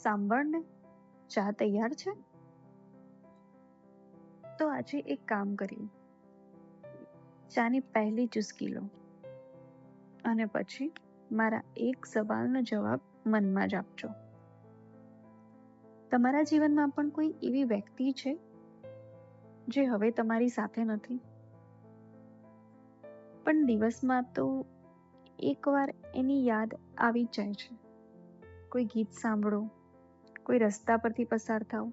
સાંભળને, ચા તૈયાર છે? તો આજે એક કામ કરીએ, ચાની પહેલી ચુસ્કી લો અને પછી મારા એક સવાલનો જવાબ મનમાં જ આપજો. તમારા જીવનમાં પણ કોઈ એવી વ્યક્તિ છે જે હવે તમારી સાથે નથી, પણ દિવસમાં તો એકવાર એની યાદ આવી જ જાય છે. કોઈ ગીત સાંભળો, કોઈ રસ્તા પરથી પસાર થાવ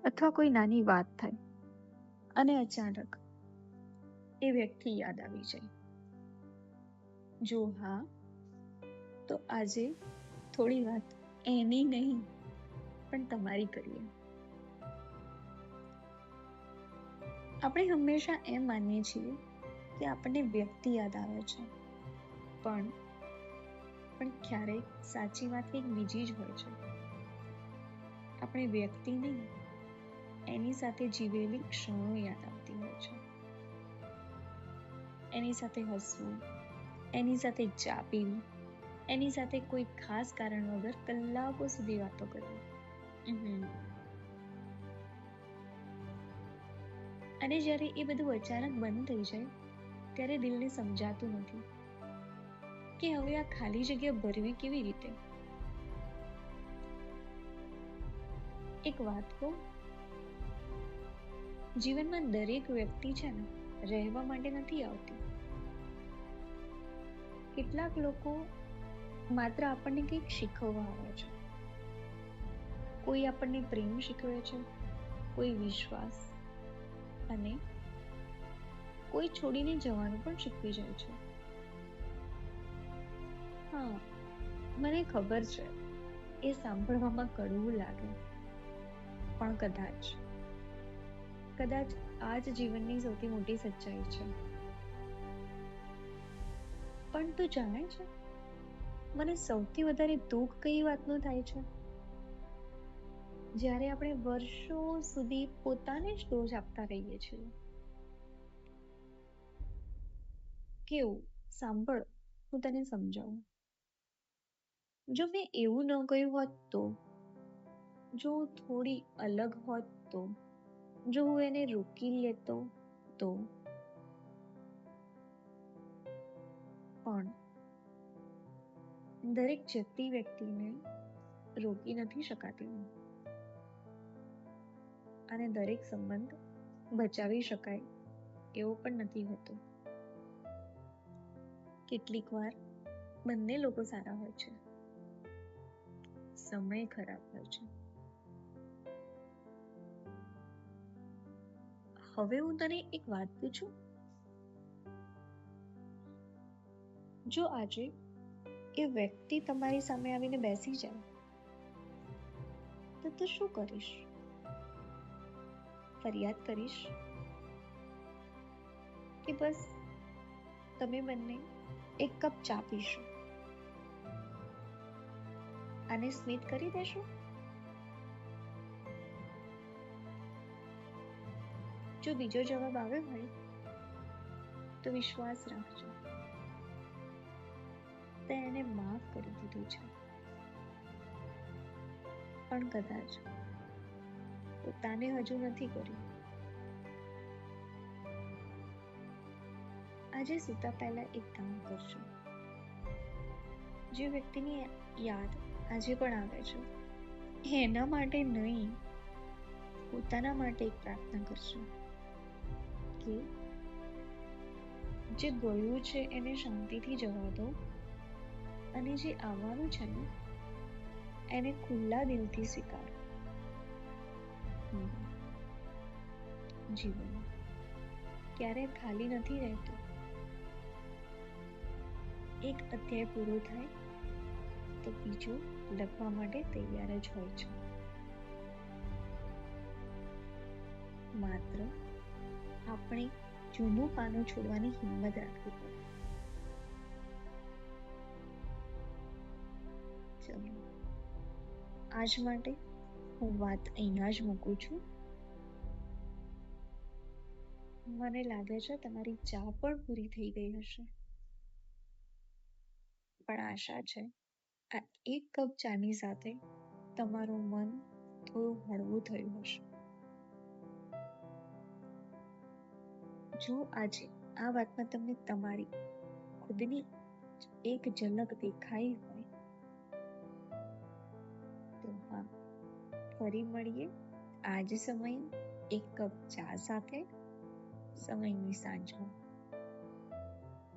અથવા કોઈ નાની વાત થાય અને અચાનક એ વ્યક્તિ યાદ આવી જાય. જો હા, તો આજે થોડી વાત એની નહીં પણ તમારી કરીએ. આપણે હંમેશા એમ માનીએ છીએ કે આપણને વ્યક્તિ યાદ આવે છે, પણ ક્યારેક સાચી વાત કંઈક બીજી જ હોય છે. આપણે વ્યક્તિ નહીં, એની સાથે જીવેલી ક્ષણો યાદ આવતી હોય છે. એની સાથે હસવું, એની સાથે ચા પીવી, એની સાથે કોઈ ખાસ કારણ વગર કલાકો સુધી વાતો કરવી. અને જ્યારે એ બધું અચાનક બંધ થઈ જાય ત્યારે દિલને સમજાતું નથી કે હવે આ ખાલી જગ્યા ભરવી કેવી રીતે. એક વાત કહું, જીવનમાં દરેક વ્યક્તિ છે ને રહેવા માટે નથી આવતી. કેટલાક લોકો માત્ર આપણને કંઈક શીખવવા આવે છે. કોઈ આપણને પ્રેમ શીખવે છે, કોઈ વિશ્વાસ, અને કોઈ છોડીને જવાનું પણ શીખવી જાય છે. હા, મને ખબર છે એ સાંભળવામાં કડવું લાગે, પણ કદાચ આ જ જીવનની સૌથી મોટી સચ્ચાઈ છે. પણ તું જાણે છે, મને સૌથી વધારે દુઃખ કઈ વાતનું થાય છે? જ્યારે આપણે વર્ષો સુધી પોતાને જ દોષ આપતા રહીએ છીએ. કેવું? સાંભળ, હું તને સમજાવું. જો મેં એવું ન કહ્યું હોત તો, જો હું થોડી અલગ હોત તો, જો હું એને રોકી લેતો તો. પણ દરેક જતી વ્યક્તિને રોકી નથી શકાતી, અને દરેક સંબંધ બચાવી શકાય એવો પણ નથી હોતો. કેટલીક વાર બંને લોકો સારા હોય છે, સમય ખરાબ હોય છે. હવે હું તને એક વાત પૂછું, જો આજે એ વ્યક્તિ તમારી સામે આવીને બેસી જાય તો તું શું કરીશ? ફરિયાદ કરીશ કે બસ તમે બંને એક કપ ચા પીશો અને સ્મિત કરી દેશો? જો બીજો જવાબ આવ્યો હોય તો વિશ્વાસ રાખજો, તે એને માફ કરી દીધું છે, પણ કદાચ પોતાને હજુ નથી કર્યું. આજે સૂતા પહેલા એક કામ કરજો. જે વ્યક્તિની યાદ આજે પણ આવે છે, એના માટે નહીં, પોતાના માટે એક પ્રાર્થના કરજો કે જે ગયું છે એને શાંતિથી જવા દો, અને જે આવવાનું છે ને એને ખુલ્લા દિલથી સ્વીકારો. જીવન ક્યારેય ખાલી નથી રહેતું. એક અધ્યાય પૂરો થાય તો બીજો લખવા માટે તૈયાર જ હોય છે. માત્ર આપણે જૂનું પાનું છોડવાની હિંમત રાખવી પડે. ચલો, આજ માટે હું વાત અહીંયા જ મૂકું છું. મને લાગે છે તમારી ચા પણ પૂરી થઈ ગઈ હશે, પણ આશા છે આ એક કપ ચાની સાથે તમારું મન થોડું હળવું થયું હશે. જો આજે આ વાતમાં તમને તમારી ખુદની એક ઝલક દેખાઈ હોય તો હા, ફરી મળીએ આજ સમયે એક કપ ચા સાથે સમયની સાંજમાં.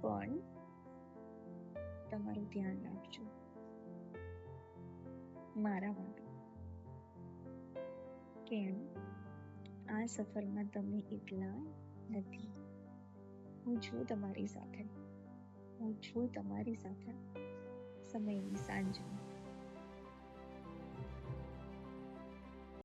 પણ તમારું ધ્યાન રાખજો મારા માટે. કેમ? આ સફરમાં તમે એકલા નથી. હું છું તમારી સાથે. હું છું તમારી સાથે સમયની સાંજમાં.